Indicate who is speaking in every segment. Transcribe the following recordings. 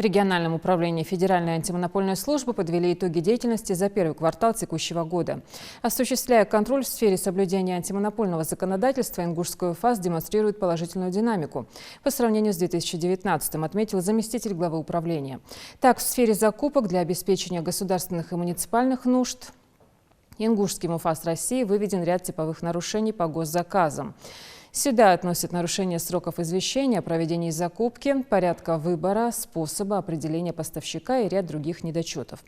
Speaker 1: В региональном управлении Федеральной антимонопольной службы подвели итоги деятельности за первый квартал текущего года. Осуществляя контроль в сфере соблюдения антимонопольного законодательства, Ингушский УФАС демонстрирует положительную динамику по сравнению с 2019-м, отметил заместитель главы управления. Так, в сфере закупок для обеспечения государственных и муниципальных нужд Ингушским УФАС России выведен ряд типовых нарушений по госзаказам. Сюда относят нарушение сроков извещения о проведении закупки, порядка выбора, способа определения поставщика и ряд других недочетов.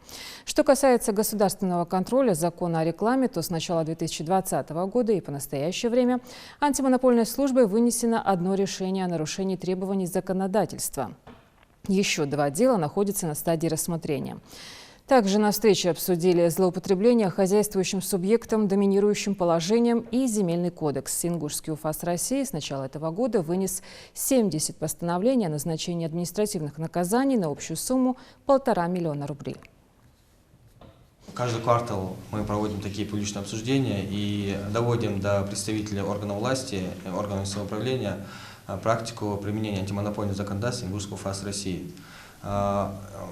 Speaker 1: Что касается государственного контроля закона о рекламе, то с начала 2020 года и по настоящее время антимонопольной службой вынесено одно решение о нарушении требований законодательства. Еще 2 дела находятся на стадии рассмотрения. Также на встрече обсудили злоупотребление хозяйствующим субъектом, доминирующим положением и земельный кодекс. Ингушский УФАС России с начала этого года вынес 70 постановлений о назначении административных наказаний на общую сумму 1,5 миллиона рублей.
Speaker 2: Каждый квартал мы проводим такие публичные обсуждения и доводим до представителей органов власти, органов самоуправления практику применения антимонопольного законодательства Ингушского УФАС России.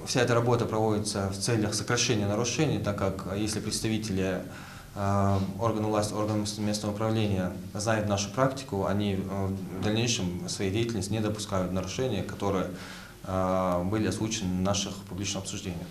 Speaker 2: Вся эта работа проводится в целях сокращения нарушений, так как если представители органов власти, органов местного управления знают нашу практику, они в дальнейшем в своей деятельности не допускают нарушений, которые были озвучены в наших публичных обсуждениях.